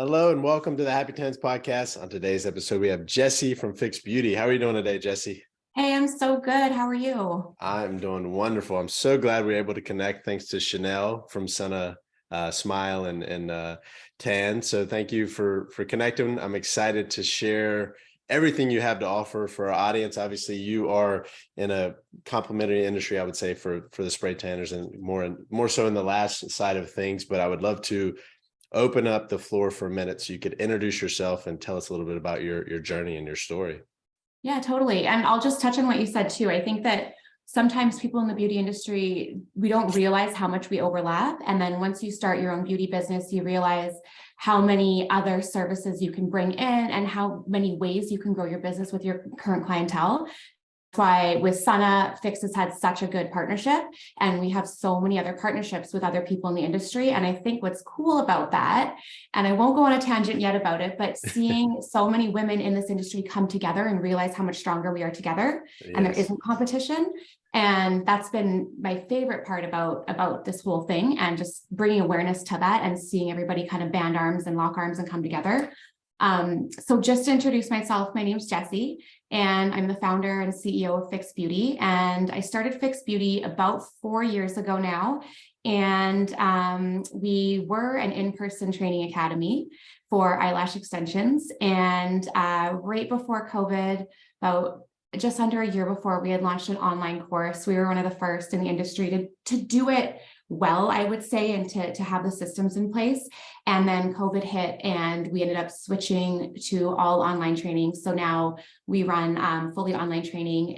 Hello and welcome to the Happy Tens podcast. On today's episode, we have Jesse from Fix Beauty. How are you doing today, Jesse? Hey, I'm so good. How are you? I'm doing wonderful. I'm so glad we are able to connect thanks to Chanel from Sana Smile and Tan. So thank you for connecting. I'm excited to share everything you have to offer for our audience. Obviously, you are in a complementary industry, I would say, for the spray tanners and more so in the last side of things. But I would love to open up the floor for a minute so you could introduce yourself and tell us a little bit about your journey and your story. Yeah, totally. And I'll just touch on what you said too. I think that sometimes people in the beauty industry, we don't realize how much we overlap. And then once you start your own beauty business, you realize how many other services you can bring in and how many ways you can grow your business with your current clientele. Why with Sana, Fix has had such a good partnership, and we have so many other partnerships with other people in the industry. And I think what's cool about that, and I won't go on a tangent yet about it, but seeing so many women in this industry come together and realize how much stronger we are together, and there isn't competition. And that's been my favorite part about this whole thing, and just bringing awareness to that and seeing everybody kind of band arms and lock arms and come together. So just to introduce myself, my name is Jessie, and I'm the founder and CEO of Fix Beauty. And I started Fix Beauty about 4 years ago now. And we were an in-person training academy for eyelash extensions. And right before COVID, about just under a year before, we had launched an online course. We were one of the first in the industry to do it well, I would say, and to have the systems in place. And then COVID hit and we ended up switching to all online training. So now we run fully online training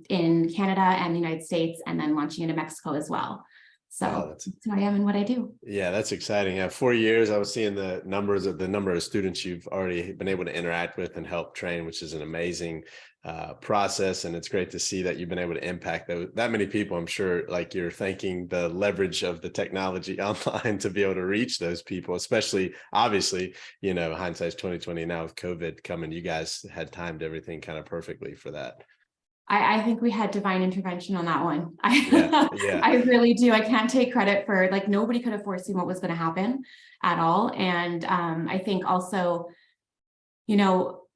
in Canada and the United States, and then launching into Mexico as well. So that's who I am and what I do. Yeah, that's exciting. Yeah, 4 years, I was seeing the number of students you've already been able to interact with and help train, which is an amazing process. And it's great to see that you've been able to impact that many people. I'm sure like you're thanking the leverage of the technology online to be able to reach those people, especially obviously, hindsight's 2020 now with COVID coming, you guys had timed everything kind of perfectly for that. I think we had divine intervention on that one. Yeah. I really do. I can't take credit for, like, nobody could have foreseen what was going to happen at all. And I think also,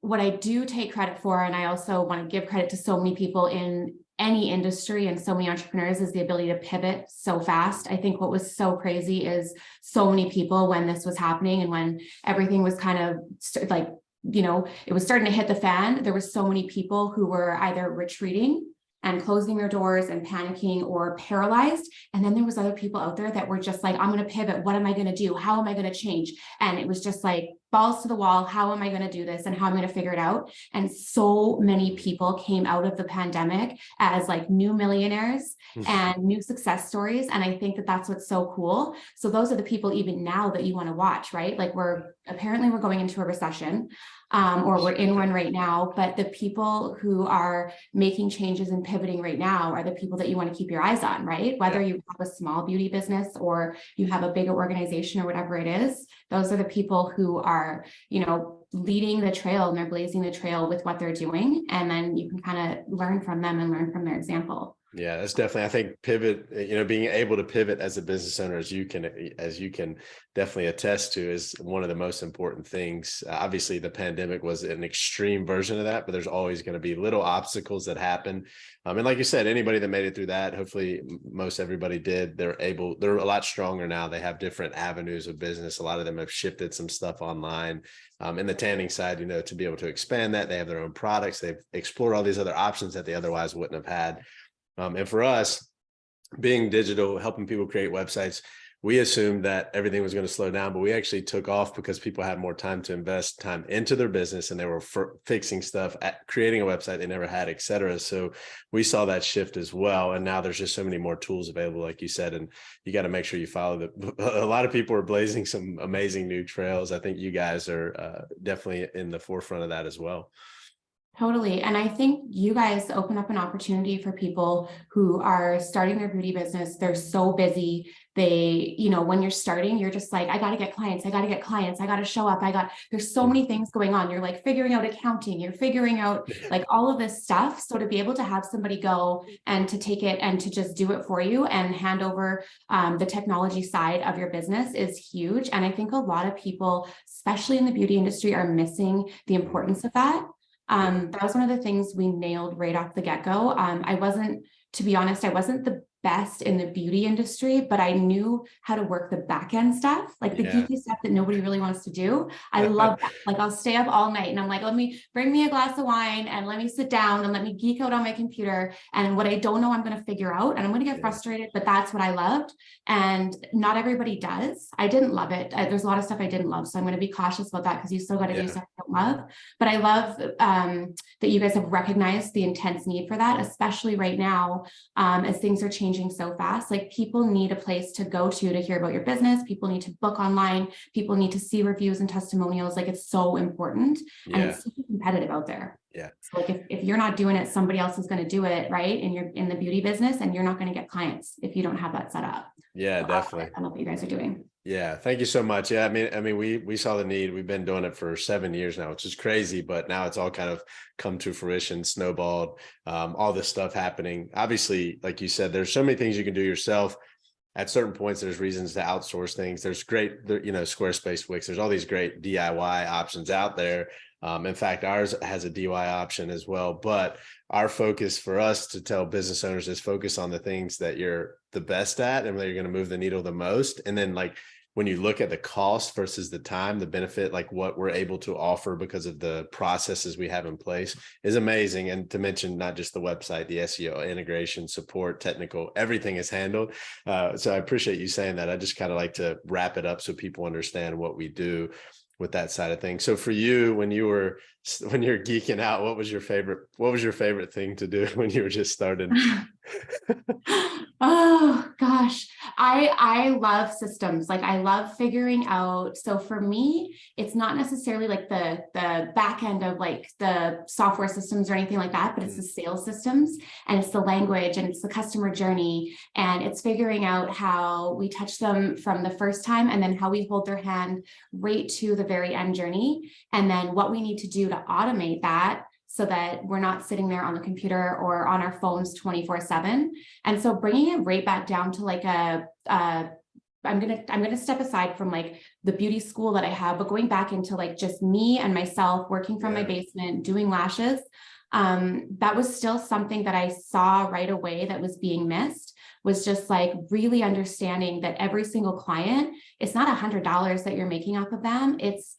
what I do take credit for, and I also want to give credit to so many people in any industry and so many entrepreneurs, is the ability to pivot so fast. I think what was so crazy is so many people, when this was happening and when everything was kind of like, it was starting to hit the fan, there were so many people who were either retreating and closing their doors and panicking or paralyzed. And then there was other people out there that were just like, I'm going to pivot. What am I going to do? How am I going to change? And it was just like balls to the wall. How am I going to do this? And how I'm going to figure it out? And so many people came out of the pandemic as like new millionaires and new success stories. And I think that that's what's so cool. So those are the people even now that you want to watch, right? Like we're going into a recession. Or we're in one right now, but the people who are making changes and pivoting right now are the people that you want to keep your eyes on, right? Whether you have a small beauty business or you have a bigger organization or whatever it is, those are the people who are, leading the trail, and they're blazing the trail with what they're doing. And then you can kind of learn from them and learn from their example. Yeah, that's definitely, I think pivot, being able to pivot as a business owner, as you can definitely attest to, is one of the most important things. Obviously, the pandemic was an extreme version of that, but there's always going to be little obstacles that happen. And like you said, anybody that made it through that, hopefully most everybody did, they're a lot stronger now. They have different avenues of business. A lot of them have shifted some stuff online. In the tanning side, to be able to expand that, they have their own products. They've explored all these other options that they otherwise wouldn't have had. And for us, being digital, helping people create websites, we assumed that everything was going to slow down, but we actually took off because people had more time to invest time into their business, and they were fixing stuff, creating a website they never had, et cetera. So we saw that shift as well. And now there's just so many more tools available, like you said, and you got to make sure you follow a lot of people are blazing some amazing new trails. I think you guys are definitely in the forefront of that as well. Totally. And I think you guys open up an opportunity for people who are starting their beauty business. They're so busy. They, when you're starting, you're just like, I got to get clients. I got to get clients. I got to show up. There's so many things going on. You're like figuring out accounting. You're figuring out like all of this stuff. So to be able to have somebody go and to take it and to just do it for you and hand over the technology side of your business is huge. And I think a lot of people, especially in the beauty industry, are missing the importance of that. That was one of the things we nailed right off the get-go. To be honest, I wasn't the best in the beauty industry, but I knew how to work the back end stuff, like the geeky stuff that nobody really wants to do. I love that. Like I'll stay up all night and I'm like, let me bring me a glass of wine and let me sit down and let me geek out on my computer. And what I don't know, I'm going to figure out and I'm going to get frustrated, but that's what I loved. And not everybody does. I didn't love it. There's a lot of stuff I didn't love. So I'm going to be cautious about that because you still got to do stuff you don't love. But I love that you guys have recognized the intense need for that, especially right now as things are changing so fast. Like people need a place to go to hear about your business. People need to book online. People need to see reviews and testimonials. Like it's so important and it's super competitive out there. Yeah. So like if you're not doing it, somebody else is going to do it, right? And you're in the beauty business and you're not going to get clients if you don't have that set up. Yeah, So definitely. I love what you guys are doing. Yeah, thank you so much. Yeah, I mean, we saw the need. We've been doing it for 7 years now, which is crazy, but now it's all kind of come to fruition, snowballed, all this stuff happening. Obviously, like you said, there's so many things you can do yourself. At certain points, there's reasons to outsource things. There's great, Squarespace, Wix. There's all these great DIY options out there. In fact, ours has a DIY option as well. But our focus for us to tell business owners is focus on the things that you're the best at and that you're going to move the needle the most. And then like when you look at the cost versus the time, the benefit, like what we're able to offer because of the processes we have in place is amazing. And to mention not just the website, the SEO, integration, support, technical, everything is handled. So I appreciate you saying that. I just kind of like to wrap it up so people understand what we do with that side of things. So for you, when you're geeking out, what was your favorite thing to do when you were just starting? Oh gosh, I love systems. Like I love figuring out. So for me, it's not necessarily like the back end of like the software systems or anything like that, but it's the sales systems and it's the language and it's the customer journey and it's figuring out how we touch them from the first time and then how we hold their hand right to the very end journey and then what we need to do to automate that so that we're not sitting there on the computer or on our phones 24/7. And so bringing it right back down to like I'm gonna step aside from like the beauty school that I have, but going back into like just me and myself working from my basement, doing lashes. That was still something that I saw right away that was being missed, was just like really understanding that every single client, it's not $100 that you're making off of them. It's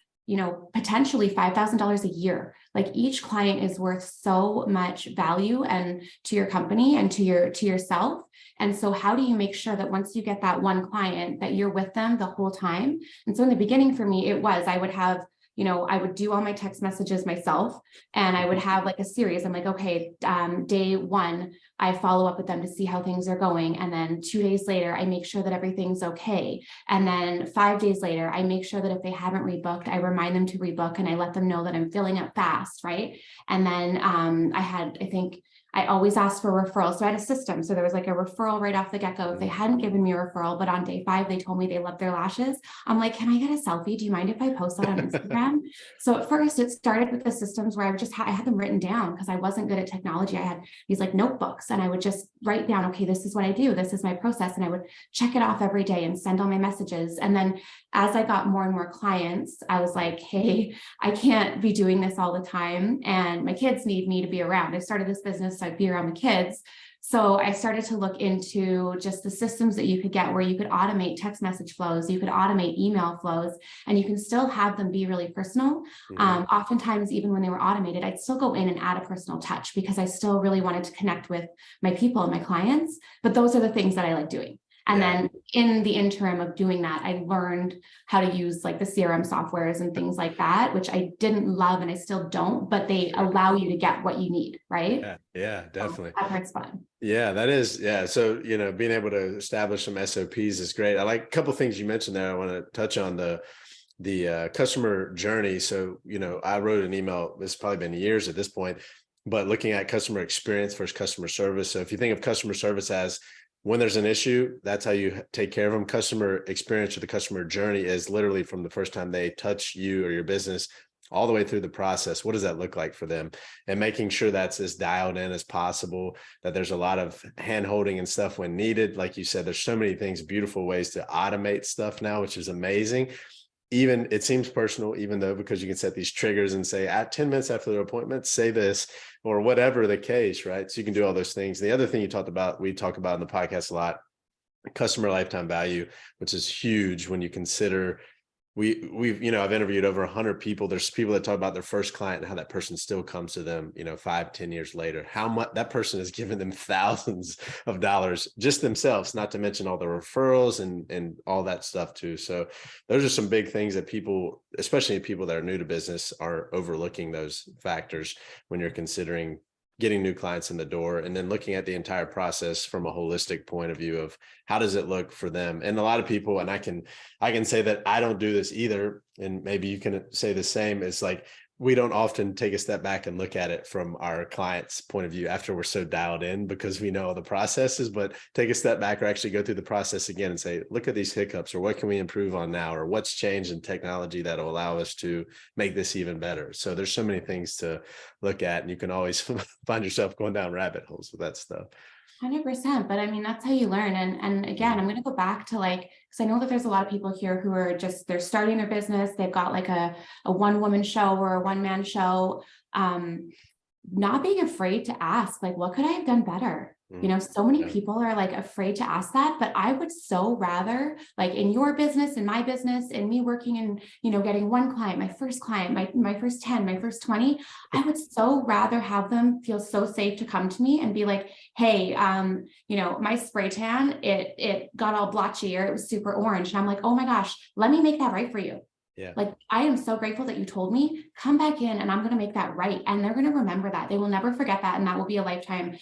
potentially $5,000 a year. Like each client is worth so much value and to your company and to yourself. And so how do you make sure that once you get that one client that you're with them the whole time? And so in the beginning for me, I would have I would do all my text messages myself and I would have like a series. I'm like, okay, day 1, I follow up with them to see how things are going. And then 2 days later, I make sure that everything's okay. And then 5 days later, I make sure that if they haven't rebooked, I remind them to rebook and I let them know that I'm filling up fast, right? And then I always asked for referrals. So I had a system. So there was like a referral right off the get-go. If they hadn't given me a referral, but on day 5, they told me they loved their lashes. I'm like, can I get a selfie? Do you mind if I post that on Instagram? So at first it started with the systems where I had them written down because I wasn't good at technology. I had these like notebooks and I would just write down, okay, this is what I do. This is my process. And I would check it off every day and send all my messages. And then as I got more and more clients, I was like, hey, I can't be doing this all the time. And my kids need me to be around. I started this business so I'd be around the kids. So I started to look into just the systems that you could get where you could automate text message flows, you could automate email flows, and you can still have them be really personal. Oftentimes, even when they were automated, I'd still go in and add a personal touch because I still really wanted to connect with my people and my clients. But those are the things that I like doing. And then in the interim of doing that, I learned how to use like the CRM softwares and things like that, which I didn't love and I still don't, but they allow you to get what you need, right? Yeah, definitely. So that part's fun. Yeah, that is. Yeah. So, being able to establish some SOPs is great. I like a couple of things you mentioned there. I want to touch on the customer journey. So, I wrote an email, it's probably been years at this point, but looking at customer experience versus customer service. So if you think of customer service as when there's an issue, that's how you take care of them. Customer experience or the customer journey is literally from the first time they touch you or your business all the way through the process. What does that look like for them? And making sure that's as dialed in as possible, that there's a lot of hand holding and stuff when needed. Like you said, there's so many things, beautiful ways to automate stuff now, which is amazing. Even it seems personal, even though, because you can set these triggers and say at 10 minutes after their appointment, say this, or whatever the case, right? So you can do all those things. The other thing we talk about in the podcast a lot, customer lifetime value, which is huge when you consider we've I've interviewed over 100 people. There's people that talk about their first client and how that person still comes to them 5-10 years later, how much that person has given them thousands of dollars just themselves, not to mention all the referrals and all that stuff too. So those are some big things that people, especially people that are new to business, are overlooking those factors when you're considering getting new clients in the door, and then looking at the entire process from a holistic point of view of how does it look for them. And a lot of people, and I can say that I don't do this either, and maybe you can say the same, is like we don't often take a step back and look at it from our client's point of view after we're so dialed in because we know all the processes, but take a step back or actually go through the process again and say, look at these hiccups, or what can we improve on now, or what's changed in technology that will allow us to make this even better. So there's so many things to look at, and you can always find yourself going down rabbit holes with that stuff. 100%. But I mean, that's how you learn. And again, I'm going to go back to because I know that there's a lot of people here who are they're starting their business. They've got like a one-woman show or a one-man show. Not being afraid to ask, what could I have done better? So many people are afraid to ask that, but I would so rather, in your business, in my business, in me working and, getting one client, my first client, my first 10, my first 20, I would so rather have them feel so safe to come to me and be like, hey, my spray tan, it got all blotchy, or it was super orange. And I'm like, oh my gosh, let me make that right for you. Yeah. I am so grateful that you told me, come back in and I'm going to make that right. And they're going to remember that. They will never forget that. And that will be a lifetime,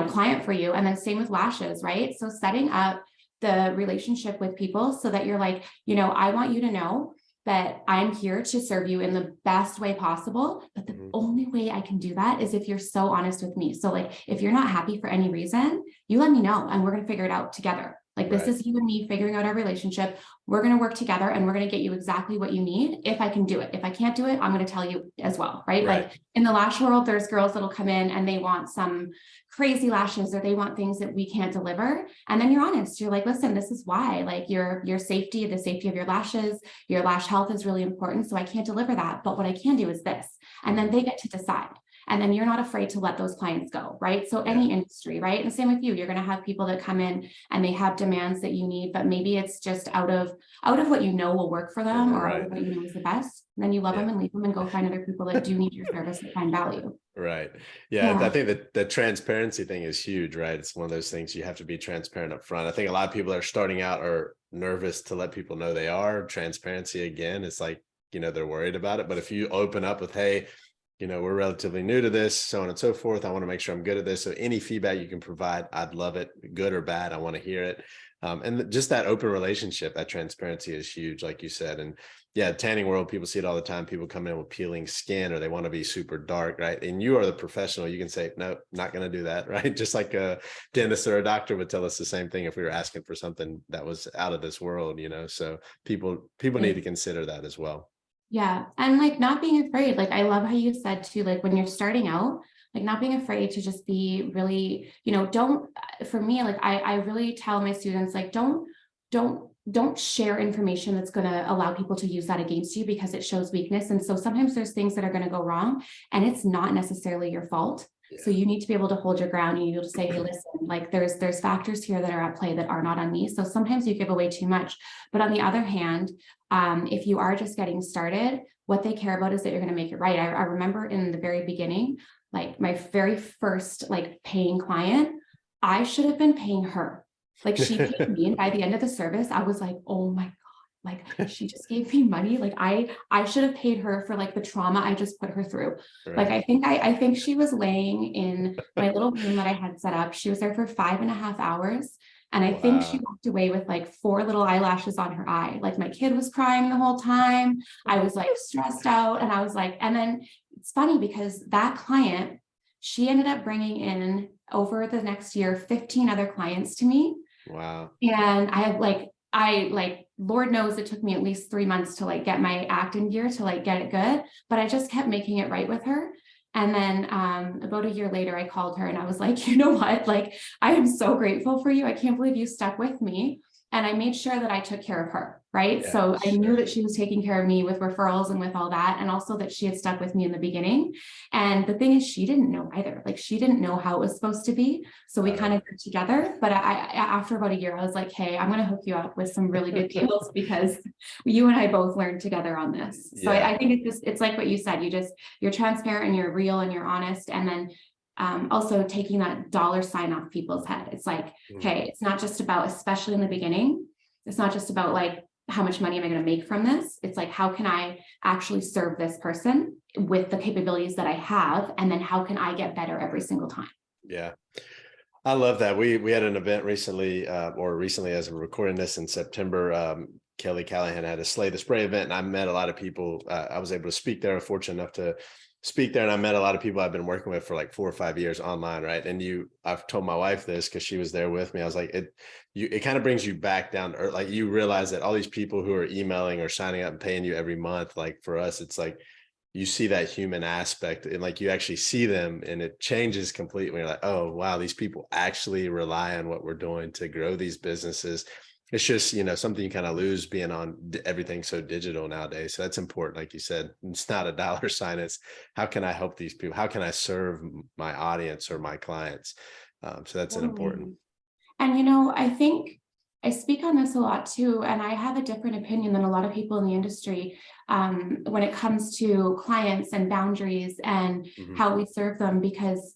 client for you. And then same with lashes, right? So setting up the relationship with people so that you're like, I want you to know that I'm here to serve you in the best way possible. But the only way I can do that is if you're so honest with me. So if you're not happy for any reason, you let me know and we're going to figure it out together. This is you and me figuring out our relationship. We're going to work together and we're going to get you exactly what you need. If I can do it, if I can't do it, I'm going to tell you as well. Right. In the lash world, there's girls that'll come in and they want some crazy lashes, or they want things that we can't deliver. And then you're honest. You're like, listen, this is why, your safety, the safety of your lashes, your lash health is really important. So I can't deliver that. But what I can do is this. And then they get to decide. And then you're not afraid to let those clients go, right? So any industry, right? And same with you, you're going to have people that come in and they have demands that you need, but maybe it's just out of what will work for them, or out of what is the best. And then you love them and leave them and go find other people that do need your service and find value. Right. Yeah. I think that the transparency thing is huge, right? It's one of those things you have to be transparent up front. I think a lot of people that are starting out are nervous to let people know they are. Transparency, again, it's they're worried about it. But if you open up with, hey, we're relatively new to this, so on and so forth. I want to make sure I'm good at this. So any feedback you can provide, I'd love it, good or bad. I want to hear it. And just that open relationship, that transparency is huge, like you said. And tanning world, people see it all the time. People come in with peeling skin, or they want to be super dark, right? And you are the professional. You can say, no, not going to do that, right? Just like a dentist or a doctor would tell us the same thing if we were asking for something that was out of this world, So people need to consider that as well. Yeah. And not being afraid, I love how you said too, when you're starting out, not being afraid to just be really, for me, I really tell my students, don't share information that's going to allow people to use that against you, because it shows weakness. And so sometimes there's things that are going to go wrong and it's not necessarily your fault. So you need to be able to hold your ground. You need to be able to say, hey, listen, there's factors here that are at play that are not on me. So sometimes you give away too much. But on the other hand, if you are just getting started, what they care about is that you're going to make it right. I remember in the very beginning, my very first paying client, I should have been paying her. She paid me, and by the end of the service, I was like, oh my God, she just gave me money. I should have paid her for the trauma I just put her through. Right. I think she was laying in my little room that I had set up. She was there for 5.5 hours. And I think she Wow. walked away with like 4 little eyelashes on her eye. Like my kid was crying the whole time. I was like stressed out, and I was like, and then it's funny because that client, she ended up bringing in over the next year 15 other clients to me. Wow. And Lord knows it took me at least 3 months to like get my act in gear to like get it good, but I just kept making it right with her. And then about a year later, I called her and I was like, you know what? Like, I am so grateful for you. I can't believe you stuck with me. And I made sure that I took care of her, right? Yeah, So I knew sure. that she was taking care of me with referrals and with all that. And also that she had stuck with me in the beginning. And the thing is, she didn't know either. Like, she didn't know how it was supposed to be. So we kind of got together. But after about a year, I was like, hey, I'm going to hook you up with some really good deals because you and I both learned together on this. So Yeah. I think it's like what you said. You're transparent and you're real and you're honest. And then also taking that dollar sign off people's head. It's like, hey, it's not just about, especially in the beginning, it's not just about like, how much money am I going to make from this? It's like, how can I actually serve this person with the capabilities that I have? And then how can I get better every single time? Yeah. I love that. We had an event recently, or recently as we're recording this in September. Kelly Callahan had a Slay the Spray event, and I met a lot of people. I was able to speak there. I'm fortunate enough to speak there, and I met a lot of people I've been working with for like 4 or 5 years online, right? And I've told my wife this because she was there with me. I was like, it kind of brings you back down to earth. Like, you realize that all these people who are emailing or signing up and paying you every month, like for us, it's like you see that human aspect and like you actually see them and it changes completely. You're like, oh wow, these people actually rely on what we're doing to grow these businesses. It's just, something you kind of lose being on everything so digital nowadays. So that's important. Like you said, it's not a dollar sign. It's how can I help these people? How can I serve my audience or my clients? So that's an important. Totally. And I think I speak on this a lot too, and I have a different opinion than a lot of people in the industry when it comes to clients and boundaries and Mhm. how we serve them. Because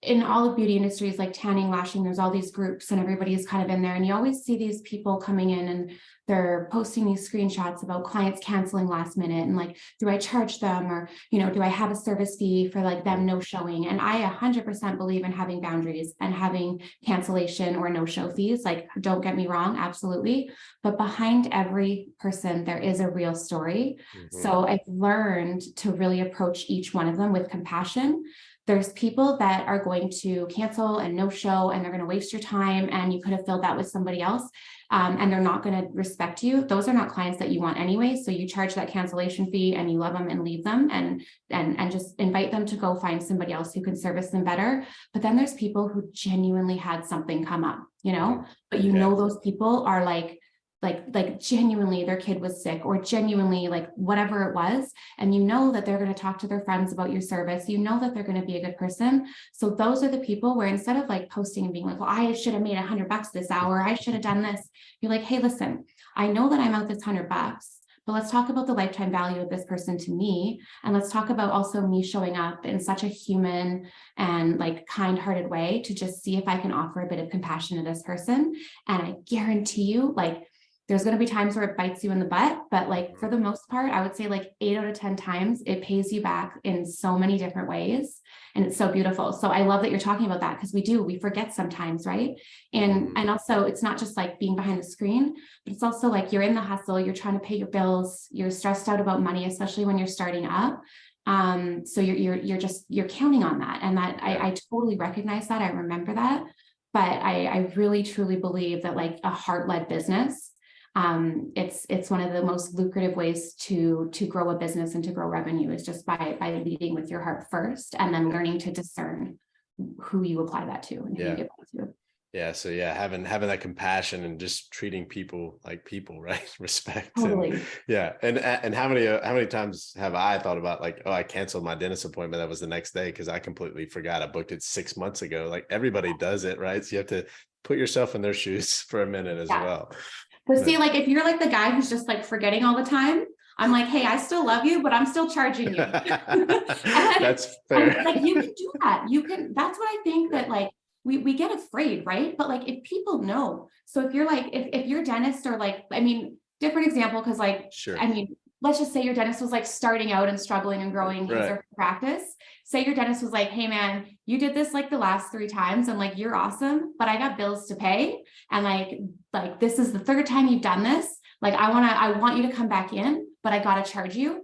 in all of beauty industries like tanning, lashing, there's all these groups and everybody is kind of in there, and you always see these people coming in and they're posting these screenshots about clients canceling last minute and like, do I charge them, or do I have a service fee for like them no showing? And I 100% believe in having boundaries and having cancellation or no show fees. Like, don't get me wrong, absolutely, but behind every person there is a real story. Mhm. So I've learned to really approach each one of them with compassion. There's people that are going to cancel and no show, and they're going to waste your time, and you could have filled that with somebody else, and they're not going to respect you. Those are not clients that you want anyway. So you charge that cancellation fee and you love them and leave them, and just invite them to go find somebody else who can service them better. But then there's people who genuinely had something come up, but Yeah. those people are like genuinely their kid was sick, or genuinely like whatever it was, and that they're going to talk to their friends about your service, that they're going to be a good person. So those are the people where instead of like posting and being like, well, I should have made $100 this hour, I should have done this, you're like, hey, listen, I know that I'm out this $100, but let's talk about the lifetime value of this person to me, and let's talk about also me showing up in such a human and like kind-hearted way to just see if I can offer a bit of compassion to this person. And I guarantee you, like, there's going to be times where it bites you in the butt, but like for the most part, I would say like 8 out of 10 times it pays you back in so many different ways. And it's so beautiful. So I love that you're talking about that, because we forget sometimes, right? And also it's not just like being behind the screen, but it's also like you're in the hustle, you're trying to pay your bills, you're stressed out about money, especially when you're starting up. So you're counting on that. And that I totally recognize that. I remember that. But I really truly believe that like a heart-led business, it's one of the most lucrative ways to grow a business and to grow revenue is just by leading with your heart first, and then learning to discern who you apply that to and who you give that to. Yeah. So having that compassion and just treating people like people, right? Respect. Totally. And how many times have I thought about like, oh, I canceled my dentist appointment that was the next day because I completely forgot I booked it 6 months ago. Like, everybody does it, right? So you have to put yourself in their shoes for a minute as well. But see, like, if you're like the guy who's just like forgetting all the time, I'm like, hey, I still love you, but I'm still charging you. That's fair. And, like, you can do that. That's what I think that like we get afraid, right? But like if people know, so if you're like, if your dentist, or like, I mean, different example, because like, Sure. I mean, let's just say your dentist was like starting out and struggling and growing his or her practice. say your dentist was like, hey man, you did this like the last 3 times and like, you're awesome, but I got bills to pay. And like, this is the 3rd time you've done this. Like, I want you to come back in, but I got to charge you.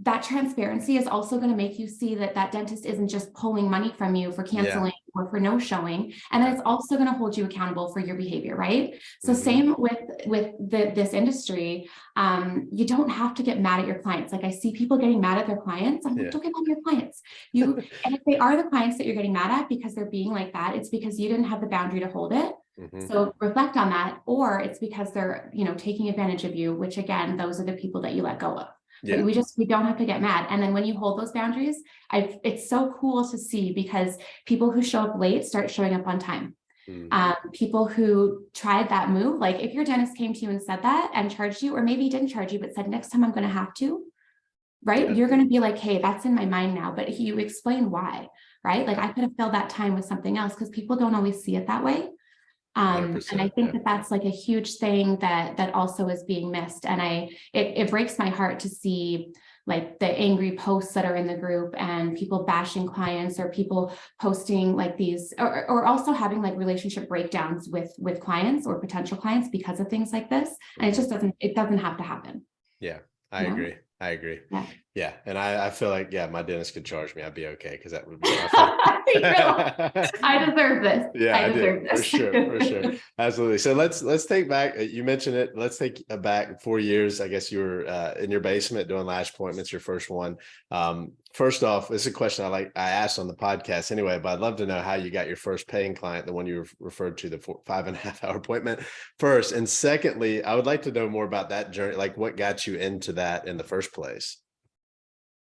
That transparency is also going to make you see that that dentist isn't just pulling money from you for canceling or for no showing. And then it's also going to hold you accountable for your behavior, right? So same with this industry. You don't have to get mad at your clients. Like I see people getting mad at their clients. I'm like, don't get mad at your clients. And if they are the clients that you're getting mad at because they're being like that, it's because you didn't have the boundary to hold it. So reflect on that, or it's because they're, taking advantage of you, which again, those are the people that you let go of. Yeah. We don't have to get mad. And then when you hold those boundaries, it's so cool to see, because people who show up late start showing up on time. People who tried that move, like if your dentist came to you and said that and charged you, or maybe didn't charge you, but said, next time I'm going to have to, right? Yeah. You're going to be like, hey, that's in my mind now, but you explain why, right? Like I could have filled that time with something else, because people don't always see it that way. And I think that that's like a huge thing that also is being missed. And it breaks my heart to see like the angry posts that are in the group and people bashing clients, or people posting like these, or also having like relationship breakdowns with clients or potential clients because of things like this. And it just doesn't have to happen. Yeah, I agree. Yeah. And I feel like, my dentist could charge me. I'd be okay, because that would be I deserve this. Yeah, I deserve this. For sure. Absolutely. So let's take back, you mentioned it. Let's take back 4 years. I guess you were in your basement doing lash appointments, your first one. First off, this is a question I asked on the podcast anyway, but I'd love to know how you got your first paying client, the one you referred to, the 5.5 hour appointment first. And secondly, I would like to know more about that journey, like what got you into that in the first place.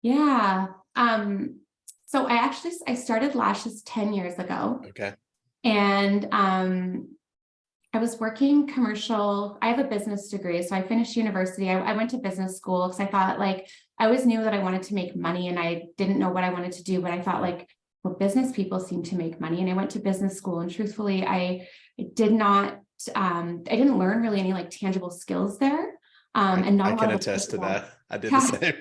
Yeah. So I started lashes 10 years ago. Okay. And I was working commercial. I have a business degree, so I finished university. I went to business school because I thought, like, I always knew that I wanted to make money, and I didn't know what I wanted to do, but I thought, like, well, business people seem to make money. And I went to business school, and truthfully, I didn't learn really any like tangible skills there. And not I can attest to that. I did the same.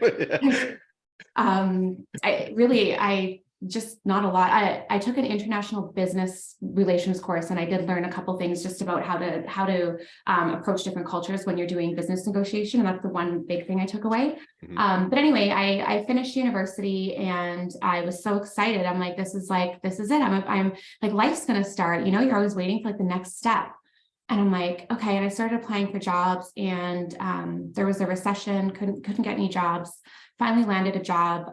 I just not a lot. I took an international business relations course, and I did learn a couple things just about how to approach different cultures when you're doing business negotiation. And that's the one big thing I took away. But anyway, I finished university, and I was so excited. I'm like, this is it. I'm like, life's going to start, you're always waiting for like the next step. And I'm like, okay. And I started applying for jobs, and there was a recession, couldn't get any jobs. Finally landed a job.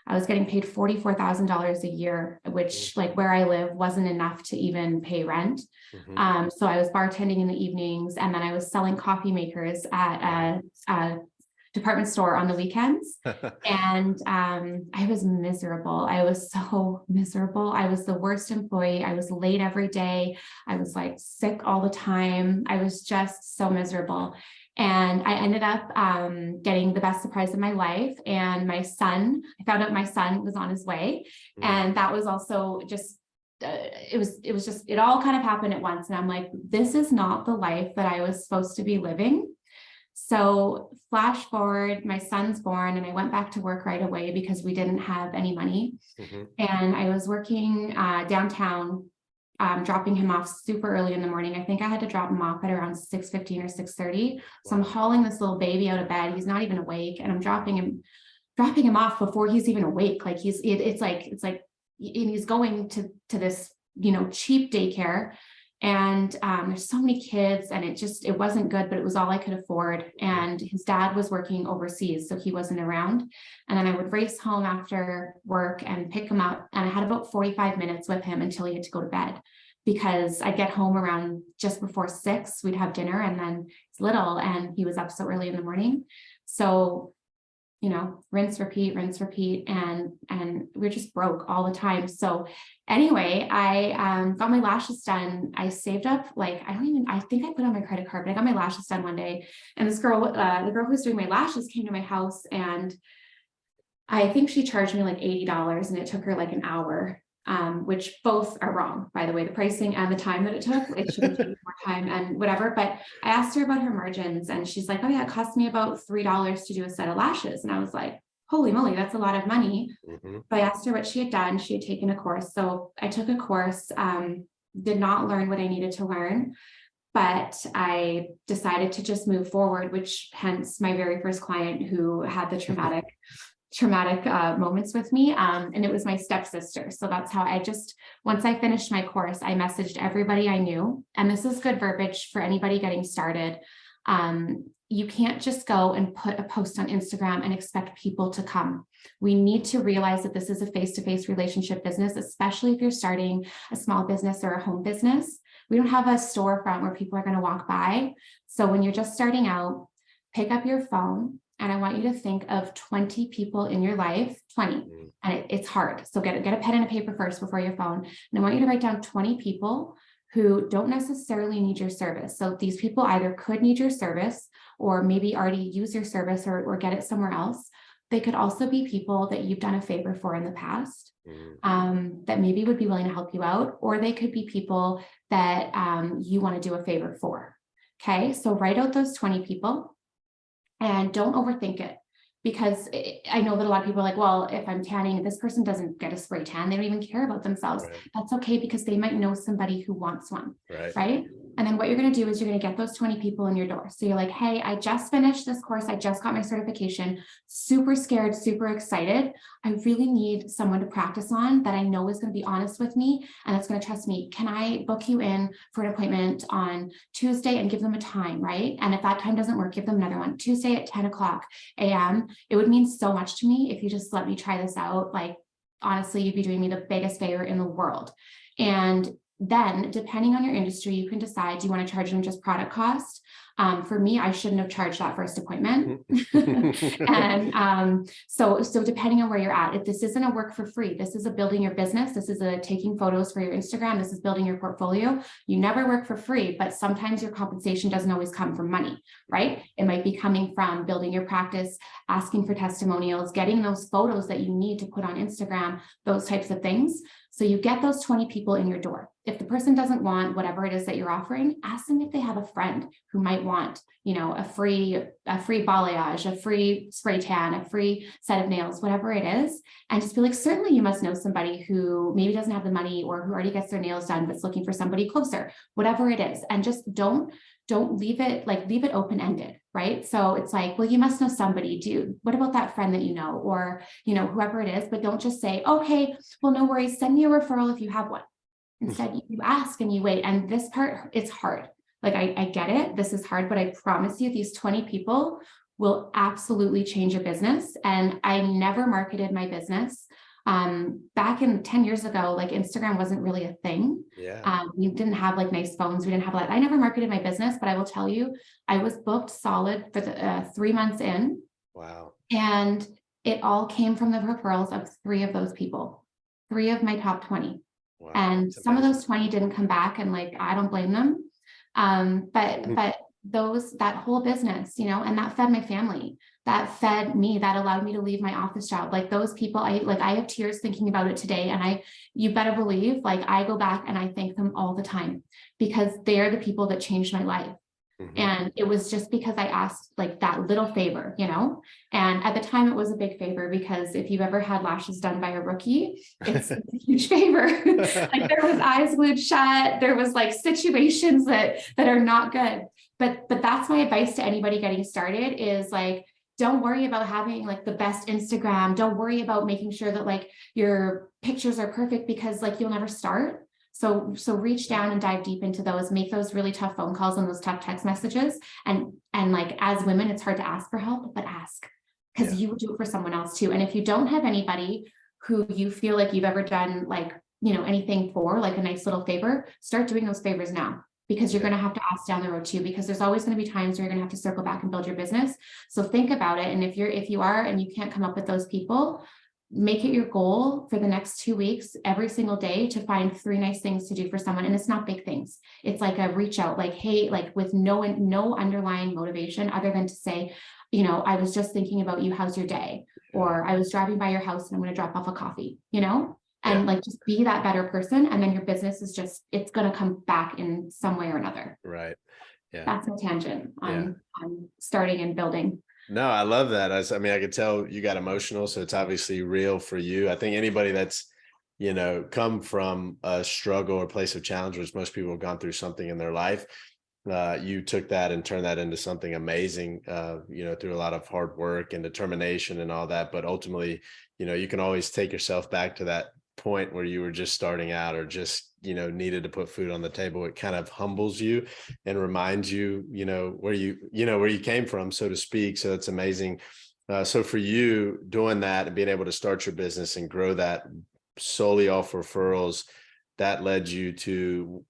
I was getting paid $44,000 a year, which like where I live wasn't enough to even pay rent. So I was bartending in the evenings, and then I was selling coffee makers at a department store on the weekends. And I was miserable. I was so miserable. I was the worst employee. I was late every day. I was like sick all the time. I was just so miserable. And I ended up getting the best surprise of my life. And I found out my son was on his way. And that was also just, it all kind of happened at once. And I'm like, this is not the life that I was supposed to be living. So flash forward, my son's born, and I went back to work right away because we didn't have any money. And I was working downtown, dropping him off super early in the morning. I think I had to drop him off at around 6:15 or 6:30. So I'm hauling this little baby out of bed. He's not even awake, and I'm dropping him off before he's even awake. Like it's like and he's going to this cheap daycare, and there's so many kids, and it wasn't good, but it was all I could afford. And his dad was working overseas, so he wasn't around. And then I would race home after work and pick him up, and I had about 45 minutes with him until he had to go to bed, because I'd get home around just before 6. We'd have dinner, and then he's little, and he was up so early in the morning. So rinse, repeat, and we're just broke all the time. So anyway, I got my lashes done. I saved up, I think I put on my credit card, but I got my lashes done one day, and this girl, the girl who's doing my lashes, came to my house, and I think she charged me like $80, and it took her like an hour. Which both are wrong, by the way, the pricing and the time that it took. It should have taken more time and whatever. But I asked her about her margins, and she's like, oh yeah, it cost me about $3 to do a set of lashes. And I was like, holy moly, that's a lot of money. Mhm. So I asked her what she had done. She had taken a course. So I took a course, did not learn what I needed to learn, but I decided to just move forward, which hence my very first client who had the traumatic moments with me. And it was my stepsister. So that's how once I finished my course, I messaged everybody I knew. And this is good verbiage for anybody getting started. You can't just go and put a post on Instagram and expect people to come. We need to realize that this is a face-to-face relationship business, especially if you're starting a small business or a home business. We don't have a storefront where people are going to walk by. So when you're just starting out, pick up your phone, and I want you to think of 20 people in your life, 20, and it's hard. So get a pen and a paper first before your phone. And I want you to write down 20 people who don't necessarily need your service. So these people either could need your service or maybe already use your service or get it somewhere else. They could also be people that you've done a favor for in the past, that maybe would be willing to help you out, or they could be people that you want to do a favor for. Okay, so write out those 20 people. And don't overthink it, because I know that a lot of people are like, well, if I'm tanning, this person doesn't get a spray tan, they don't even care about themselves. Right. That's okay, because they might know somebody who wants one. Right. And then what you're going to do is you're going to get those 20 people in your door. So you're like, hey, I just finished this course. I just got my certification, super scared, super excited. I really need someone to practice on that I know is going to be honest with me and that's going to trust me. Can I book you in for an appointment on Tuesday and give them a time, right? And if that time doesn't work, give them another one. Tuesday at 10 o'clock a.m. It would mean so much to me if you just let me try this out. Like, honestly, you'd be doing me the biggest favor in the world. And then depending on your industry, you can decide, do you want to charge them just product cost? For me, I shouldn't have charged that first appointment. And so depending on where you're at, if this isn't a work for free, this is a building your business, this is a taking photos for your Instagram, this is building your portfolio. You never work for free, but sometimes your compensation doesn't always come from money, right? It might be coming from building your practice, asking for testimonials, getting those photos that you need to put on Instagram, those types of things. So you get those 20 people in your door. If the person doesn't want whatever it is that you're offering, ask them if they have a friend who might want, you know, a free balayage, a free spray tan, a free set of nails, whatever it is. And just be like, certainly you must know somebody who maybe doesn't have the money or who already gets their nails done, but's looking for somebody closer, whatever it is. And just don't leave it open-ended, right? So it's like, well, you must know somebody, dude. What about that friend that you know, or, you know, whoever it is, but don't just say, okay, well, no worries, send me a referral if you have one. Instead, you ask and you wait. And this part, it's hard. Like, I get it. This is hard, but I promise you these 20 people will absolutely change your business. And I never marketed my business. Back in 10 years ago, like Instagram wasn't really a thing. Yeah. We didn't have like nice phones. We didn't have that. I never marketed my business, but I will tell you, I was booked solid for the 3 months in. Wow. And it all came from the referrals of 3 of those people, 3 of my top 20. Wow. And That's some of amazing. those 20 didn't come back, and like, I don't blame them. But that whole business, you know, and that fed my family, that fed me, that allowed me to leave my office job. Like those people, I have tears thinking about it today. And you better believe, like, I go back and I thank them all the time, because they're the people that changed my life. And it was just because I asked like that little favor, you know, and at the time it was a big favor, because if you've ever had lashes done by a rookie, it's a huge favor. Like, there was eyes glued shut. There was like situations that are not good. But that's my advice to anybody getting started is like, don't worry about having like the best Instagram. Don't worry about making sure that like your pictures are perfect, because like you'll never start. So reach down and dive deep into those, make those really tough phone calls and those tough text messages. And like, as women, it's hard to ask for help, but ask, because you would do it for someone else too. And if you don't have anybody who you feel like you've ever done like, you know, anything for, like a nice little favor, start doing those favors now, because you're going to have to ask down the road too, because there's always going to be times where you're going to have to circle back and build your business. So think about it. And if you are, and you can't come up with those people, make it your goal for the next 2 weeks, every single day, to find 3 nice things to do for someone. And it's not big things. It's like a reach out, like, hey, like with no underlying motivation other than to say, you know, I was just thinking about you. How's your day? Or I was driving by your house and I'm going to drop off a coffee, you know, and like, just be that better person. And then your business is just, it's going to come back in some way or another. Right. Yeah. That's my tangent on starting and building. No, I love that. I mean, I could tell you got emotional, so it's obviously real for you. I think anybody that's, come from a struggle or place of challenge, which most people have gone through something in their life, you took that and turned that into something amazing, through a lot of hard work and determination and all that. But ultimately, you can always take yourself back to that point where you were just starting out or just, needed to put food on the table. It kind of humbles you and reminds you, where you came from, so to speak. So it's amazing. So for you doing that and being able to start your business and grow that solely off referrals, that led you did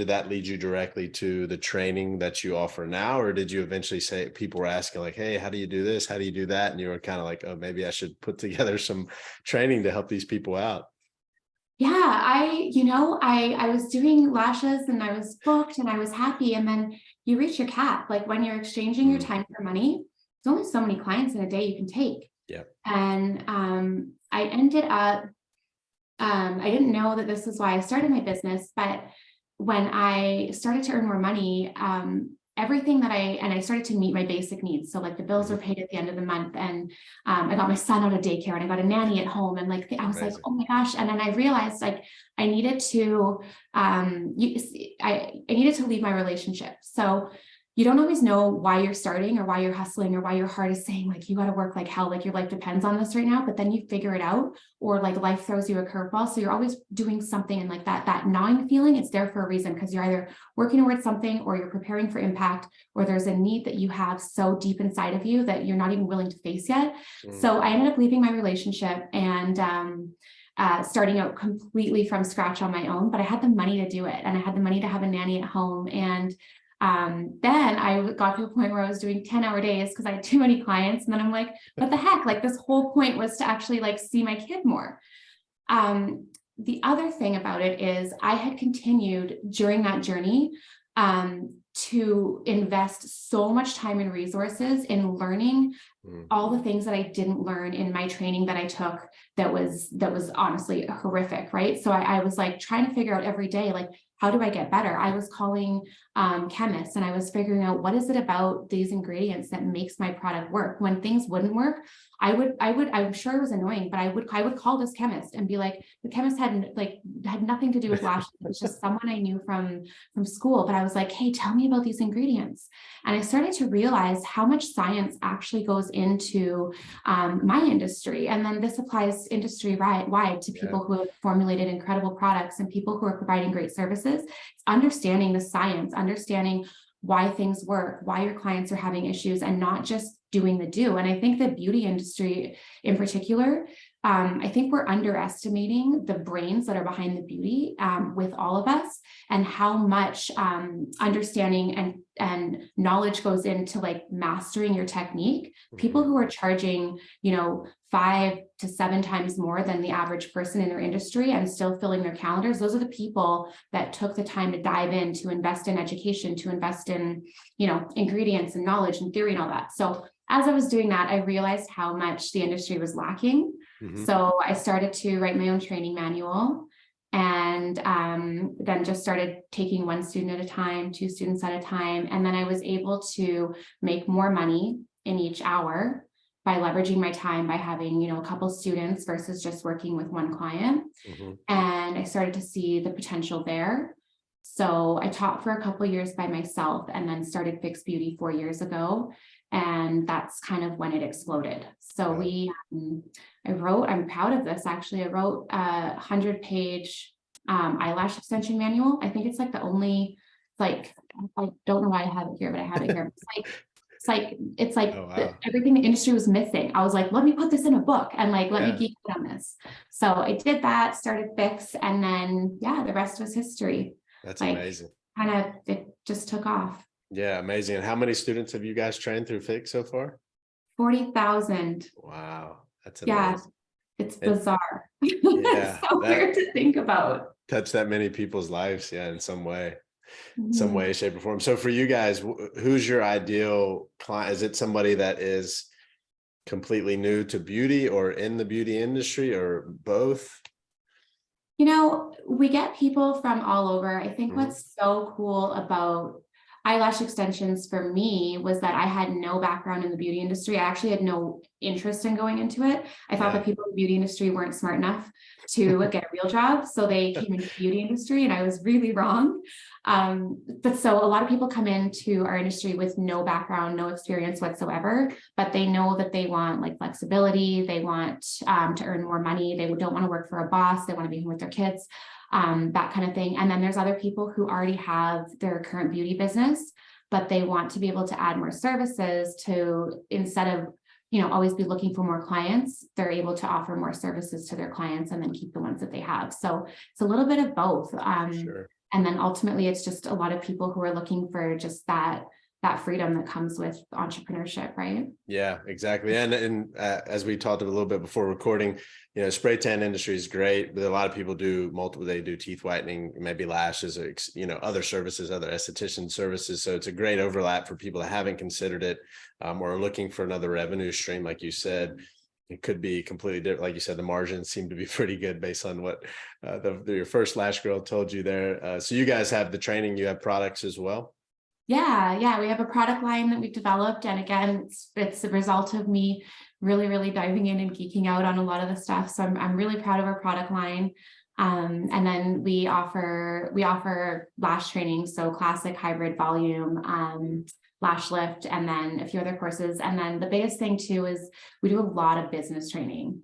that lead you directly to the training that you offer now? Or did you eventually say, people were asking like, hey, how do you do this? How do you do that? And you were kind of like, oh, maybe I should put together some training to help these people out. Yeah, I was doing lashes and I was booked and I was happy. And then you reach your cap. Like when you're exchanging your Mm, time for money, there's only so many clients in a day you can take. yeah. And I ended up, I didn't know that this was why I started my business, but when I started to earn more money, everything that I started to meet my basic needs. So like the bills were Mhm. paid at the end of the month, and I got my son out of daycare and I got a nanny at home, and like I was like, Amazing. oh my gosh. And then I realized like I needed to I needed to leave my relationship. So you don't always know why you're starting or why you're hustling or why your heart is saying like you got to work like hell, like your life depends on this right now, but then you figure it out, or like life throws you a curveball. So you're always doing something, and like that gnawing feeling, it's there for a reason, because you're either working towards something or you're preparing for impact, or there's a need that you have so deep inside of you that you're not even willing to face yet. Mm, So I ended up leaving my relationship and starting out completely from scratch on my own, but I had the money to do it, and I had the money to have a nanny at home. And then I got to a point where I was doing 10-hour days because I had too many clients. And then I'm like, what the heck? Like this whole point was to actually like see my kid more. The other thing about it is I had continued during that journey to invest so much time and resources in learning mm, all the things that I didn't learn in my training that I took that was honestly horrific, right? So I was like trying to figure out every day, like, how do I get better? I was calling chemists and I was figuring out what is it about these ingredients that makes my product work. When things wouldn't work, I'm sure it was annoying, but I would call this chemist and be like, the chemist had nothing to do with lashes. It was just someone I knew from school. But I was like, hey, tell me about these ingredients. And I started to realize how much science actually goes into my industry. And then this applies industry wide to yeah. people who have formulated incredible products and people who are providing great services. It's understanding the science, understanding why things work, why your clients are having issues, and not just doing the do. And I think the beauty industry in particular, I think we're underestimating the brains that are behind the beauty with all of us, and how much understanding and knowledge goes into like mastering your technique. People Mhm. who are charging, 5 to 7 times more than the average person in their industry and still filling their calendars, those are the people that took the time to dive in, to invest in education, to invest in, ingredients and knowledge and theory and all that. So as I was doing that, I realized how much the industry was lacking. Mhm. So I started to write my own training manual, and then just started taking one student at a time, 2 students at a time. And then I was able to make more money in each hour by leveraging my time, by having, a couple students versus just working with one client. Mhm. And I started to see the potential there. So I taught for a couple of years by myself and then started Fix Beauty 4 years ago. And that's kind of when it exploded. So Wow. I'm proud of this actually. I wrote a 100-page eyelash extension manual. I think it's like the only, like, I don't know why I have it here, but I have it here. It's like Oh, wow. everything the industry was missing. I was like, let me put this in a book and like, let me Yeah, geek out on this. So I did that, started Fix, and then, yeah, the rest was history. that's Like amazing. kind of, it just took off. Yeah, amazing. And how many students have you guys trained through Fix so far? 40,000. Wow, that's Yeah, amazing. it's And bizarre. It's yeah, so that weird to think about. touched that many people's lives, yeah, in some Mhm. way, shape, or form. So for you guys, who's your ideal client? Is it somebody that is completely new to beauty or in the beauty industry or both? We get people from all over. I think Mhm. what's so cool about eyelash extensions for me was that I had no background in the beauty industry. I actually had no interest in going into it. I thought Yeah. that people in the beauty industry weren't smart enough to get a real job. So they came into the beauty industry, and I was really wrong. But so a lot of people come into our industry with no background, no experience whatsoever, but they know that they want like flexibility. They want to earn more money. They don't want to work for a boss. They want to be home with their kids. That kind of thing. And then there's other people who already have their current beauty business, but they want to be able to add more services to, instead of, always be looking for more clients, they're able to offer more services to their clients and then keep the ones that they have. So it's a little bit of both. Sure. And then ultimately it's just a lot of people who are looking for just that freedom that comes with entrepreneurship, right? Yeah, exactly. And as we talked a little bit before recording, spray tan industry is great, but a lot of people do multiple. They do teeth whitening, maybe lashes, or other services, other esthetician services. So it's a great overlap for people that haven't considered it, or are looking for another revenue stream. Like you said, it could be completely different. Like you said, the margins seem to be pretty good based on what your first lash girl told you there. So you guys have the training, you have products as well. Yeah, we have a product line that we've developed, and again, it's the result of me really diving in and geeking out on a lot of the stuff. So I'm really proud of our product line. And then we offer lash training, so classic, hybrid, volume, lash lift, and then a few other courses. And then the biggest thing too is we do a lot of business training.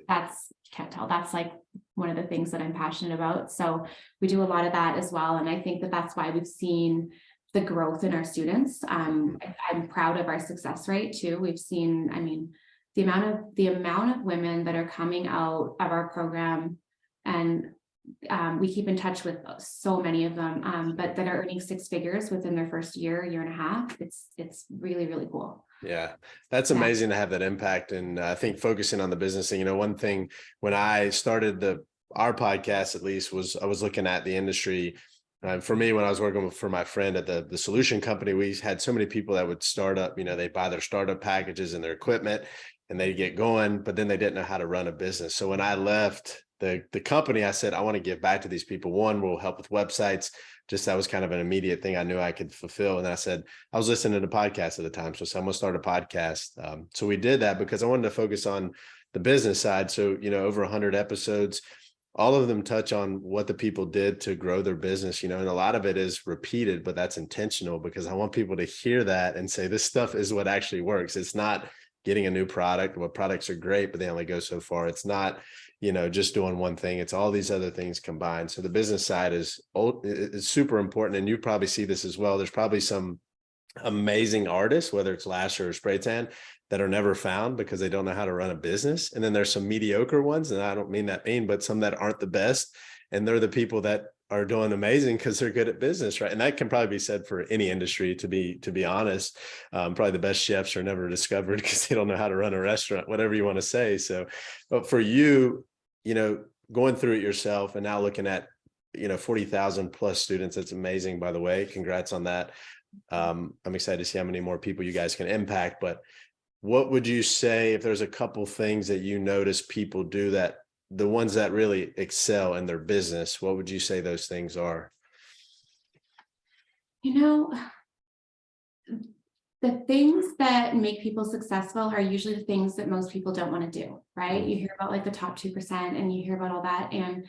That's can't tell. That's like one of the things that I'm passionate about. So we do a lot of that as well. And I think that that's why we've seen the growth in our students. I'm proud of our success rate too. We've seen, the amount of women that are coming out of our program, and we keep in touch with so many of them, but that are earning six figures within their first year and a half. It's really cool. Yeah, that's amazing to have that impact. And I think focusing on the business thing, one thing when I started our podcast, at least, was I was looking at the industry. For me, when I was working for my friend at the solution company, we had so many people that would start up, they'd buy their startup packages and their equipment and they'd get going, but then they didn't know how to run a business. So when I left the company, I said, I want to give back to these people. One, we'll help with websites. Just that was kind of an immediate thing I knew I could fulfill. And I said, I was listening to podcasts at the time. So someone started a podcast. So we did that because I wanted to focus on the business side. So, over 100 episodes. All of them touch on what the people did to grow their business, and a lot of it is repeated, but that's intentional because I want people to hear that and say, this stuff is what actually works. It's not getting a new product. What products are great, but they only go so far. It's not, just doing one thing. It's all these other things combined. So the business side is super important. And you probably see this as well. There's probably some amazing artists, whether it's lash or spray tan, that are never found because they don't know how to run a business. And then there's some mediocre ones, and I don't mean that mean, but some that aren't the best. And they're the people that are doing amazing because they're good at business, right? And that can probably be said for any industry, to be honest. Probably the best chefs are never discovered because they don't know how to run a restaurant, whatever you want to say. So, but for you, going through it yourself and now looking at, 40,000 plus students, that's amazing, by the way. Congrats on that. I'm excited to see how many more people you guys can impact, but what would you say if there's a couple things that you notice people do, that the ones that really excel in their business, what would you say those things are? The things that make people successful are usually the things that most people don't want to do, right? You hear about like the top 2% and you hear about all that. And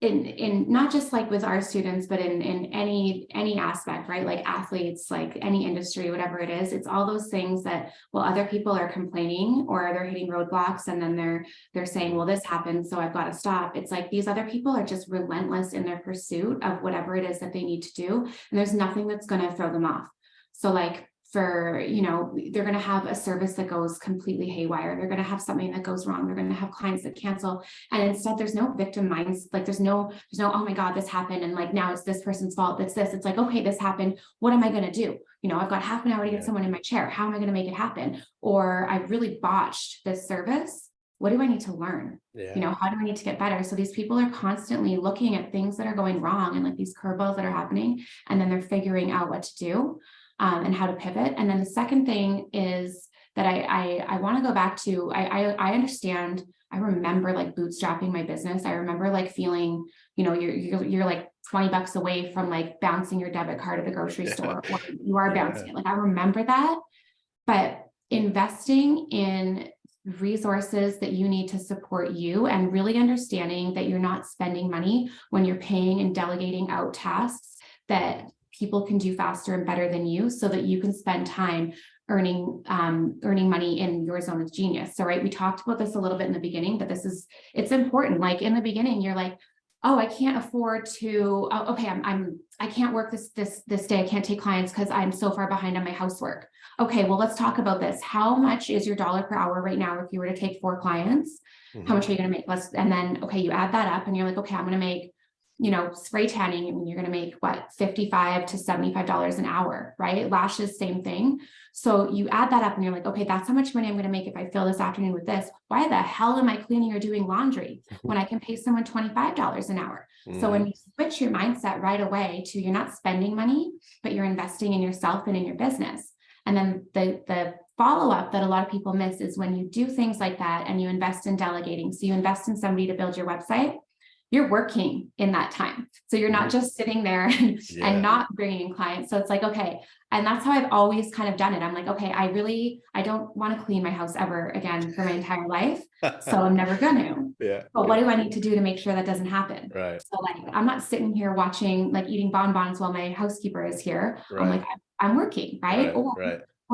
in not just like with our students, but in any aspect, right? Like athletes, like any industry, whatever it is, it's all those things that, well, other people are complaining or they're hitting roadblocks and then they're saying, well, this happened, so I've got to stop. It's like these other people are just relentless in their pursuit of whatever it is that they need to do. And there's nothing that's going to throw them off. So like they're going to have a service that goes completely haywire. They're going to have something that goes wrong. They're going to have clients that cancel. And instead there's no victim minds. Like there's no, oh my God, this happened. And like, now it's this person's fault. It's this. It's like, okay, this happened. What am I going to do? I've got half an hour to get someone in my chair. How am I going to make it happen? Or I really botched this service. What do I need to learn? How do I need to get better? So these people are constantly looking at things that are going wrong and like these curveballs that are happening. And then they're figuring out what to do. And how to pivot. And then the second thing is that I want to go back to. I understand. I remember like bootstrapping my business. I remember like feeling, you're like $20 away from like bouncing your debit card at the grocery store, or you are bouncing it. Like I remember that, but investing in resources that you need to support you and really understanding that you're not spending money when you're paying and delegating out tasks that people can do faster and better than you, so that you can spend time earning money in your zone of genius. So, right, we talked about this a little bit in the beginning, but it's important. Like in the beginning, you're like, oh, I can't afford to, okay, I can't work this day. I can't take clients because I'm so far behind on my housework. Okay, well, let's talk about this. How much is your dollar per hour right now? If you were to take 4 clients, how much are you going to make? And then, okay, you add that up and you're like, okay, I'm going to make, spray tanning, and you're going to make what, $55 to $75 an hour, right? Lashes, same thing. So you add that up and you're like, okay, that's how much money I'm going to make if I fill this afternoon with this. Why the hell am I cleaning or doing laundry when I can pay someone $25 an hour? So when you switch your mindset right away to, you're not spending money, but you're investing in yourself and in your business. And then the follow-up that a lot of people miss is when you do things like that and you invest in delegating. So you invest in somebody to build your website, you're working in that time. So you're not just sitting there and not bringing in clients. So it's like, okay. And that's how I've always kind of done it. I'm like, okay, I don't want to clean my house ever again for my entire life. So I'm never going to. But what do I need to do to make sure that doesn't happen? Right. So like, I'm not sitting here watching, like eating bonbons while my housekeeper is here. I'm like, I'm working, right? Or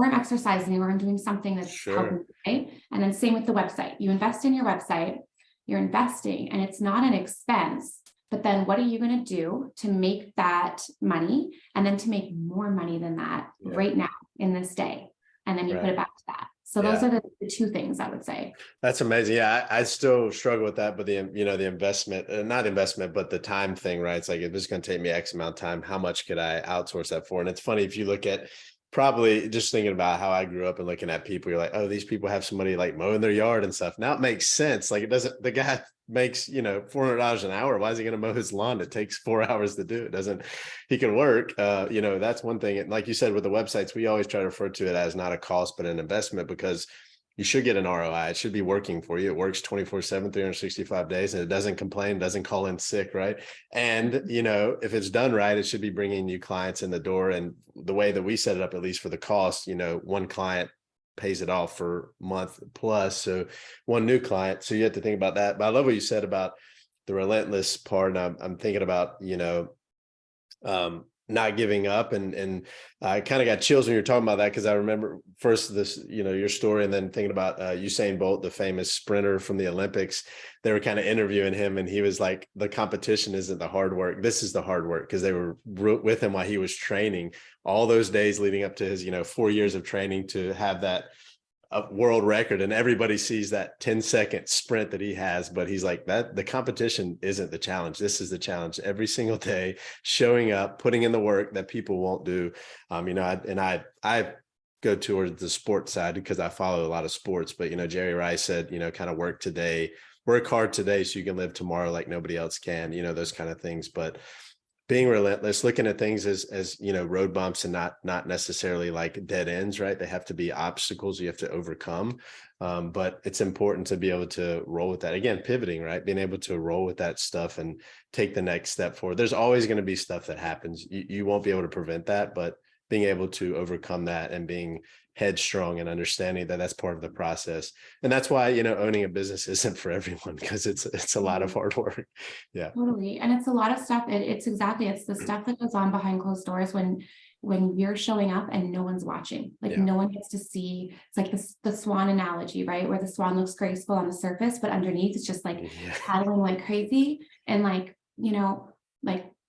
I'm exercising, or I'm doing something that's helping, right? And then same with the website. You invest in your website, you're investing, and it's not an expense, but then what are you going to do to make that money, and then to make more money than that right now in this day? And then you put it back to that. So those are the 2 things I would say. That's amazing. Yeah, I still struggle with that, but the investment, not investment, but the time thing, right? It's like, if it's going to take me X amount of time, how much could I outsource that for? And it's funny, if you look at, probably just thinking about how I grew up and looking at people, you're like, oh, these people have somebody like mowing their yard and stuff. Now it makes sense. Like, the guy makes, $400 an hour. Why is he going to mow his lawn? It takes 4 hours to do it. He can work, that's one thing. And like you said, with the websites, we always try to refer to it as not a cost, but an investment, because you should get an ROI. It should be working for you. It works 24/7, 365 days, and it doesn't complain, doesn't call in sick, right? And, if it's done right, it should be bringing new clients in the door. And the way that we set it up, at least for the cost, 1 client pays it off for a month plus. So 1 new client. So you have to think about that. But I love what you said about the relentless part. And I'm thinking about, not giving up, and I kind of got chills when you're talking about that, because I remember first this, your story, and then thinking about Usain Bolt, the famous sprinter from the Olympics. They were kind of interviewing him, and he was like, the competition isn't the hard work, this is the hard work, because they were with him while he was training all those days leading up to his 4 years of training to have that a world record, and everybody sees that 10-second sprint that he has, but he's like, that the competition isn't the challenge. This is the challenge every single day, showing up, putting in the work that people won't do. I go towards the sports side because I follow a lot of sports, but Jerry Rice said, kind of work hard today so you can live tomorrow like nobody else can, those kind of things. But being relentless, looking at things as road bumps, and not necessarily like dead ends, right? They have to be obstacles you have to overcome. But it's important to be able to roll with that. Again, pivoting, right? Being able to roll with that stuff and take the next step forward. There's always going to be stuff that happens. You won't be able to prevent that, but being able to overcome that and being headstrong and understanding that that's part of the process. And that's why, owning a business isn't for everyone, because it's a lot of hard work. Yeah. Totally. And it's a lot of stuff. It's the stuff that goes on behind closed doors when you're showing up and no one's watching, like no one gets to see. It's like the swan analogy, right? Where the swan looks graceful on the surface, but underneath it's just like paddling like crazy. And like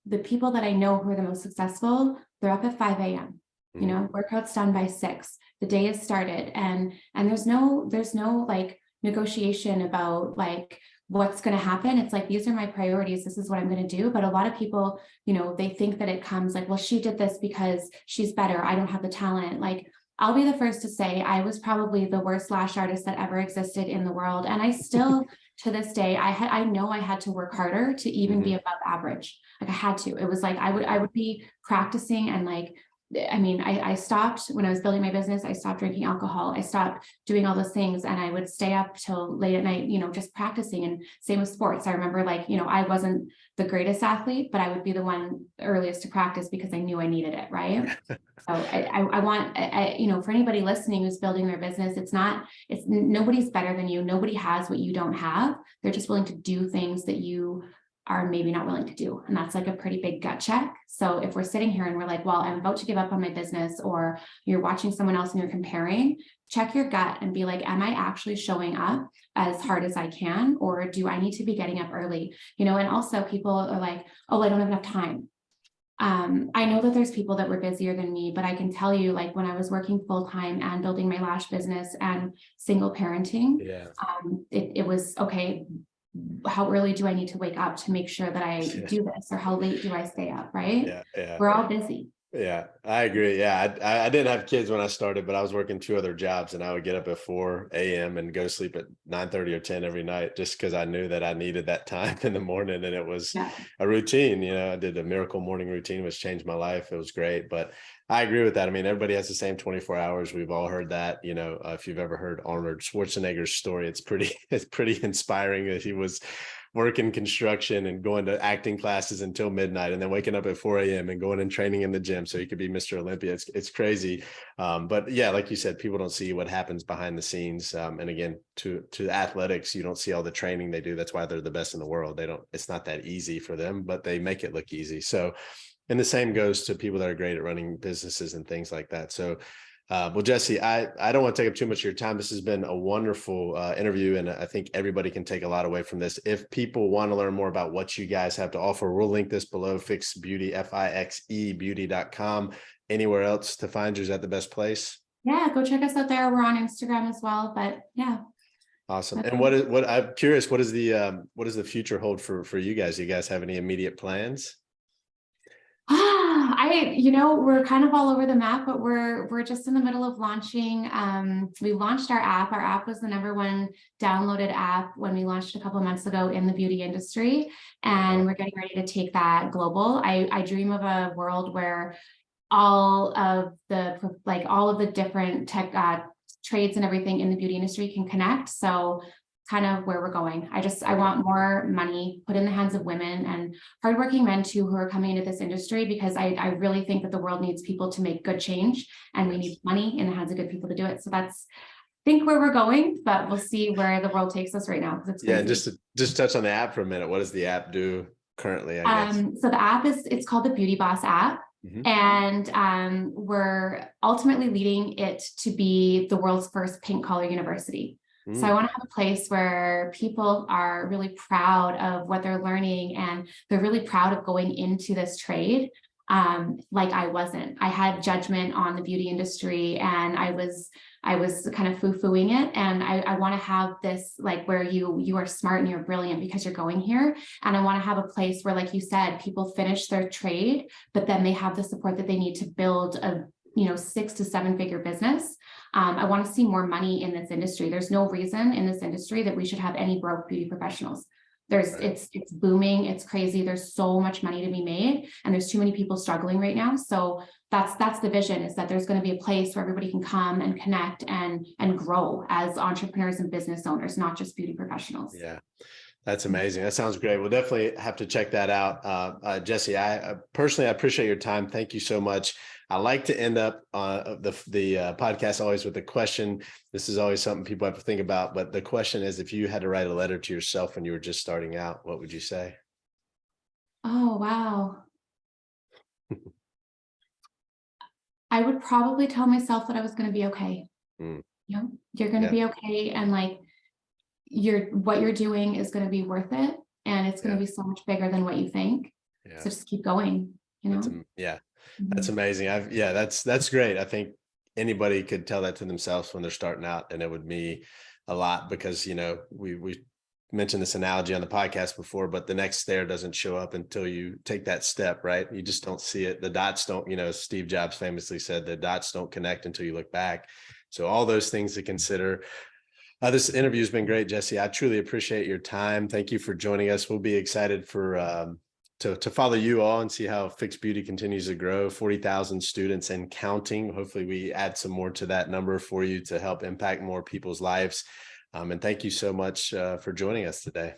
the people that I know who are the most successful, they're up at 5 a.m. Workouts done by 6. The day has started, and there's no like negotiation about like what's going to happen. It's like, these are my priorities. This is what I'm going to do. But a lot of people, they think that it comes like, well, she did this because she's better. I don't have the talent. Like, I'll be the first to say I was probably the worst lash artist that ever existed in the world. And I still, to this day, I know I had to work harder to even be above average. Like I had to. It was like I would be practicing and like I mean, I stopped when I was building my business. I stopped drinking alcohol. I stopped doing all those things, and I would stay up till late at night, just practicing. And same with sports. I remember, like, I wasn't the greatest athlete, but I would be the one earliest to practice because I knew I needed it, right? So I want, for anybody listening who's building their business, it's nobody's better than you. Nobody has what you don't have. They're just willing to do things that you are maybe not willing to do. And that's like a pretty big gut check. So if we're sitting here and we're like, well, I'm about to give up on my business, or you're watching someone else and you're comparing, check your gut and be like, am I actually showing up as hard as I can? Or do I need to be getting up early? And also people are like, oh, I don't have enough time. I know that there's people that were busier than me, but I can tell you, like, when I was working full-time and building my lash business and single parenting, it was okay. How early do I need to wake up to make sure that I do this, or how late do I stay up? Right. We're all busy. Yeah, I agree. Yeah, I didn't have kids when I started, but I was working 2 other jobs, and I would get up at 4 a.m. and go to sleep at 9:30 or 10 every night, just because I knew that I needed that time in the morning, and it was a routine. I did a miracle morning routine, which changed my life. It was great, but I agree with that. I mean, everybody has the same 24 hours. We've all heard that. If you've ever heard Arnold Schwarzenegger's story, it's pretty inspiring that he was working construction and going to acting classes until midnight, and then waking up at 4 a.m. and going and training in the gym so he could be Mr. Olympia. It's crazy. But yeah, like you said, people don't see what happens behind the scenes. And again, to athletics, you don't see all the training they do. That's why they're the best in the world. It's not that easy for them, but they make it look easy. So, and the same goes to people that are great at running businesses and things like that. So, well, Jesse, I don't want to take up too much of your time. This has been a wonderful interview, and I think everybody can take a lot away from this. If people want to learn more about what you guys have to offer, we'll link this below. Fixe Beauty, FIXE beauty.com. Anywhere else to find you? Is that the best place? Yeah, go check us out there. We're on Instagram as well. But yeah. Awesome. And what I'm curious, what does the future hold for you guys? Do you guys have any immediate plans? We're kind of all over the map, but we're just in the middle of launching. We launched our app. Our app was the #1 downloaded app when we launched a couple of months ago in the beauty industry, and we're getting ready to take that global. I dream of a world where all of the different tech trades and everything in the beauty industry can connect. So kind of where we're going. I want more money put in the hands of women and hardworking men too, who are coming into this industry, because I really think that the world needs people to make good change, and we need money in the hands of good people to do it. So that's, I think, where we're going, but we'll see where the world takes us right now. It's crazy. Yeah, just touch on the app for a minute. What does the app do currently, I guess? So the app it's called the Beauty Boss app. And we're ultimately leading it to be the world's first pink collar university. So I want to have a place where people are really proud of what they're learning, and they're really proud of going into this trade. Like I wasn't. I had judgment on the beauty industry, and I was kind of foo-fooing it. And I want to have this, like, where you are smart and you're brilliant because you're going here. And I want to have a place where, like you said, people finish their trade, but then they have the support that they need to build a 6 to 7 figure business. I want to see more money in this industry. There's no reason in this industry that we should have any broke beauty professionals. It's booming. It's crazy. There's so much money to be made, and there's too many people struggling right now. So that's the vision, is that there's going to be a place where everybody can come and connect and grow as entrepreneurs and business owners, not just beauty professionals. Yeah. That's amazing. That sounds great. We'll definitely have to check that out. Jesse, I personally appreciate your time. Thank you so much. I like to end up the podcast always with a question. This is always something people have to think about, but the question is, if you had to write a letter to yourself when you were just starting out, what would you say? Oh, wow. I would probably tell myself that I was going to be okay. You're going to be okay. And like, what you're doing is going to be worth it, and it's going to be so much bigger than what you think. So just keep going. That's amazing. That's great. I think anybody could tell that to themselves when they're starting out, and it would be a lot, because we mentioned this analogy on the podcast before, but the next stair doesn't show up until you take that step, right? You just don't see it. The dots don't, Steve Jobs famously said, the dots don't connect until you look back. So all those things to consider. This interview has been great, Jesse. I truly appreciate your time. Thank you for joining us. We'll be excited for to follow you all and see how Fix Beauty continues to grow. 40,000 students and counting. Hopefully we add some more to that number for you to help impact more people's lives. And thank you so much for joining us today.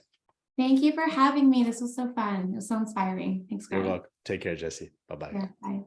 Thank you for having me. This was so fun. It was so inspiring. Thanks, You're Greg. welcome. Take care, Jesse. Bye-bye. Yeah, bye.